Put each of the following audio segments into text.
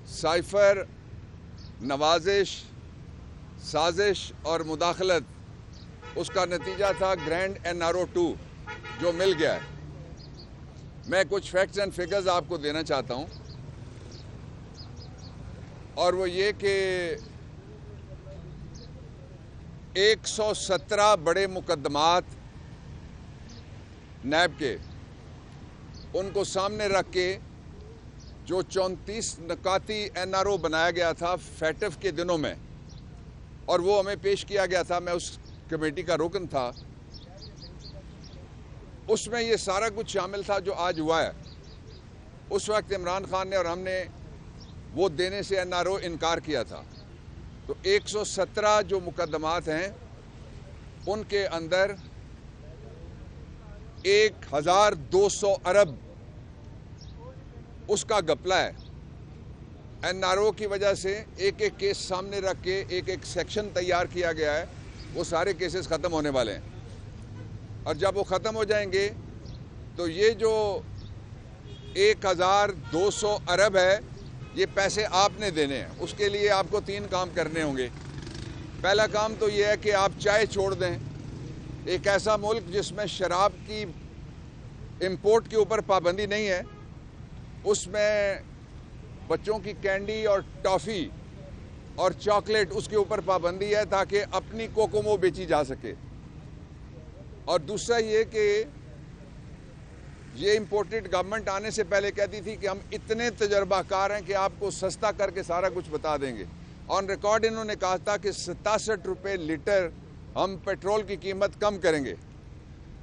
Cipher, नवाजिश, साजिश और मुदाखलत उसका नतीजा था ग्रैंड NRO-2 जो मिल गया है। मैं कुछ फैक्ट्स एंड फिगर्स आपको देना चाहता हूं, और वो ये कि 117 बड़े मुकदमात नैब के, उनको सामने रख के जो 34 नकाती NRO बनाया गया था फैटफ के दिनों में, और वो हमें पेश किया गया था, मैं उस कमेटी का रुकन था, उसमें ये सारा कुछ शामिल था जो आज हुआ है। उस वक्त इमरान खान ने और हमने वो देने से NRO इनकार किया था। तो 117 जो मुकदमात हैं उनके अंदर 1200 अरब उसका गपला है। NRO की वजह से एक एक केस सामने रख के एक एक सेक्शन तैयार किया गया है। वो सारे केसेस ख़त्म होने वाले हैं, और जब वो ख़त्म हो जाएंगे तो ये जो 1200 अरब है, ये पैसे आपने देने हैं। उसके लिए आपको 3 काम करने होंगे। पहला काम तो ये है कि आप चाय छोड़ दें। एक ऐसा मुल्क जिसमें शराब की इंपोर्ट के ऊपर पाबंदी नहीं है, उसमें बच्चों की कैंडी और टॉफ़ी और चॉकलेट उसके ऊपर पाबंदी है ताकि अपनी कोकोमो बेची जा सके। और दूसरा ये कि ये इंपोर्टेड गवर्नमेंट आने से पहले कहती थी कि हम इतने तजर्बाकार हैं कि आपको सस्ता करके सारा कुछ बता देंगे। ऑन रिकॉर्ड इन्होंने कहा था कि 67 रुपये लीटर हम पेट्रोल की कीमत कम करेंगे।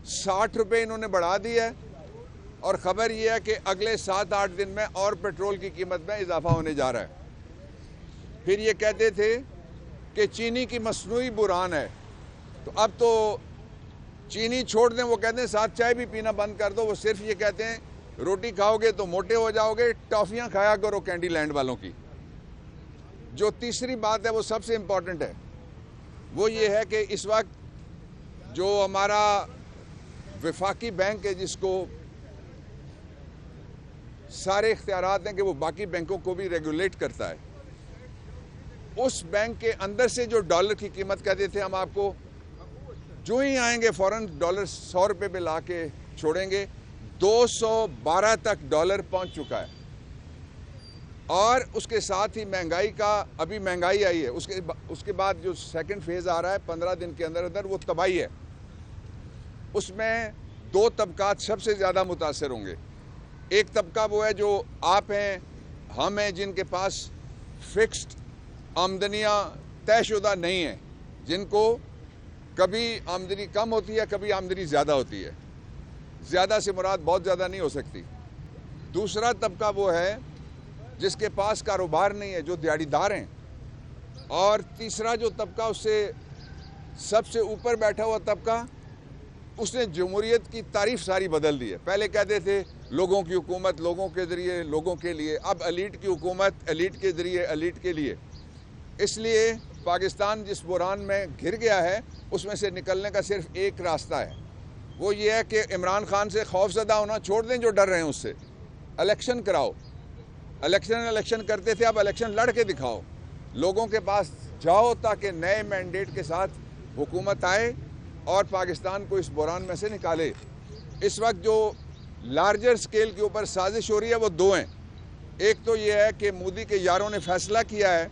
60 रुपये इन्होंने बढ़ा दी है, और ख़बर यह है कि अगले 7-8 दिन में और पेट्रोल की कीमत में इजाफा होने जा रहा है। फिर ये कहते थे कि चीनी की मसनूई बुरान है, तो अब तो चीनी छोड़ दें, वो कहते हैं साथ चाय भी पीना बंद कर दो। वो सिर्फ ये कहते हैं रोटी खाओगे तो मोटे हो जाओगे, टॉफ़ियाँ खाया करो कैंडी लैंड वालों की। जो तीसरी बात है वो सबसे इम्पॉर्टेंट है, वो ये है कि इस वक्त जो हमारा वफाकी बैंक है, जिसको सारे इख्तियारात हैं कि वो बाकी बैंकों को भी रेगुलेट करता है, उस बैंक के अंदर से जो डॉलर की कीमत कहते थे हम आपको, जो ही आएंगे फ़ौरन डॉलर 100 रुपये पे ला के छोड़ेंगे, 212 तक डॉलर पहुंच चुका है। और उसके साथ ही महंगाई का, अभी महंगाई आई है, उसके बाद जो सेकंड फेज़ आ रहा है 15 दिन के अंदर अंदर, वो तबाही है। उसमें 2 तबकात सबसे ज़्यादा मुतासर होंगे। एक तबका वो है जो आप हैं, हम हैं, जिनके पास फिक्स्ड आमदनियाँ तयशुदा नहीं हैं, जिनको कभी आमदनी कम होती है, कभी आमदनी ज़्यादा होती है। ज़्यादा से मुराद बहुत ज़्यादा नहीं हो सकती। दूसरा तबका वो है जिसके पास कारोबार नहीं है, जो दिहाड़ीदार हैं। और तीसरा जो तबका, उससे सबसे ऊपर बैठा हुआ तबका, उसने जमहूरियत की तारीफ सारी बदल दी है। पहले कहते थे लोगों की हुकूमत लोगों के ज़रिए, लोगों के लिए, अब एलीट की हुकूमत एलीट के ज़रिए, एलीट के लिए। इसलिए पाकिस्तान जिस बुरान में घिर गया है, उसमें से निकलने का सिर्फ एक रास्ता है, वो ये है कि इमरान खान से खौफजदा होना छोड़ दें, जो डर रहे हैं उससे। इलेक्शन कराओ। इलेक्शन करते थे, अब इलेक्शन लड़ के दिखाओ, लोगों के पास जाओ, ताकि नए मैंडेट के साथ हुकूमत आए और पाकिस्तान को इस बुरान में से निकाले। इस वक्त जो लार्जर स्केल के ऊपर साजिश हो रही है वो 2 हैं। एक तो ये है कि मोदी के यारों ने फैसला किया है,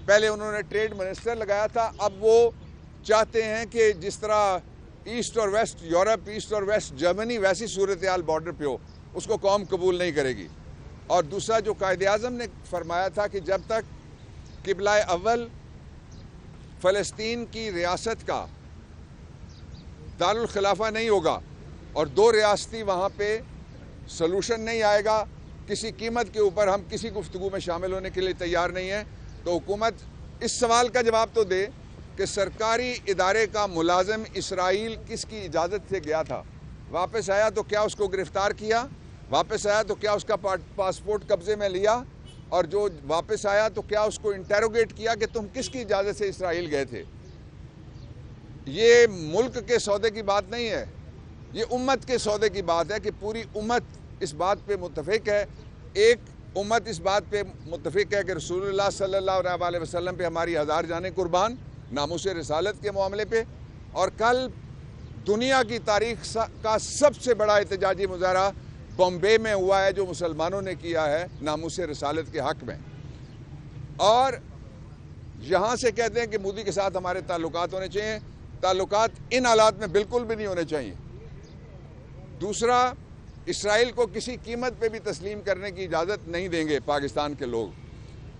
पहले उन्होंने ट्रेड मिनिस्टर लगाया था, अब वो चाहते हैं कि जिस तरह ईस्ट और वेस्ट यूरोप, ईस्ट और वेस्ट जर्मनी, वैसी सूरत हाल बॉर्डर पे हो, उसको कौम कबूल नहीं करेगी। और दूसरा जो कायदे आज़म ने फरमाया था कि जब तक किबला अव्वल फ़लस्तीन की रियासत का दारुल खिलाफा नहीं होगा और 2 रियासती वहाँ पे सलूशन नहीं आएगा, किसी कीमत के ऊपर हम किसी गुफ्तगू में शामिल होने के लिए तैयार नहीं है। तो हुकूमत इस सवाल का जवाब तो दे कि सरकारी इदारे का मुलाजिम इसराइल किसकी इजाज़त से गया था, वापस आया तो क्या उसको गिरफ़्तार किया, वापस आया तो क्या उसका पासपोर्ट कब्ज़े में लिया, और जो वापस आया तो क्या उसको इंटेरोगेट किया कि तुम किसकी इजाज़त से इसराइल गए थे। ये मुल्क के सौदे की बात नहीं है, ये उम्मत के सौदे की बात है कि पूरी उम्मत इस बात पे मुत्तफिक है। एक امت اس بات پہ متفق ہے کہ رسول اللہ صلی اللہ علیہ وسلم پہ ہماری 1000 جانیں قربان ناموس رسالت کے معاملے پہ. اور کل دنیا کی تاریخ کا سب سے بڑا احتجاجی مظاہرہ بمبے میں ہوا ہے جو مسلمانوں نے کیا ہے ناموس رسالت کے حق میں. اور یہاں سے کہتے ہیں کہ مودی کے ساتھ ہمارے تعلقات ہونے چاہیے. تعلقات ان حالات میں بالکل بھی نہیں ہونے چاہیے. دوسرا، اسرائیل کو کسی قیمت پہ بھی تسلیم کرنے کی اجازت نہیں دیں گے پاکستان کے لوگ.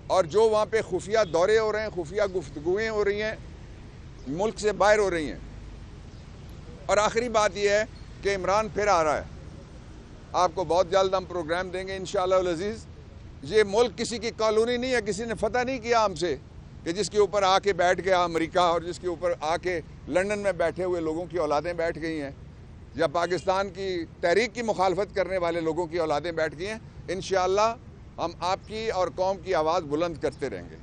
اور جو وہاں پہ خفیہ دورے ہو رہے ہیں، خفیہ گفتگویں ہو رہی ہیں، ملک سے باہر ہو رہی ہیں. اور آخری بات یہ ہے کہ عمران پھر آ رہا ہے. آپ کو بہت جلد ہم پروگرام دیں گے انشاءاللہ العزیز. یہ ملک کسی کی کالونی نہیں ہے، کسی نے فتح نہیں کیا ہم سے کہ جس کے اوپر آ کے بیٹھ گیا امریکہ اور جس کے اوپر آ کے لندن میں بیٹھے ہوئے لوگوں کی اولادیں بیٹھ گئی ہیں، یا پاکستان کی تحریک کی مخالفت کرنے والے لوگوں کی اولادیں بیٹھ گئی ہیں. انشاءاللہ ہم آپ کی اور قوم کی آواز بلند کرتے رہیں گے.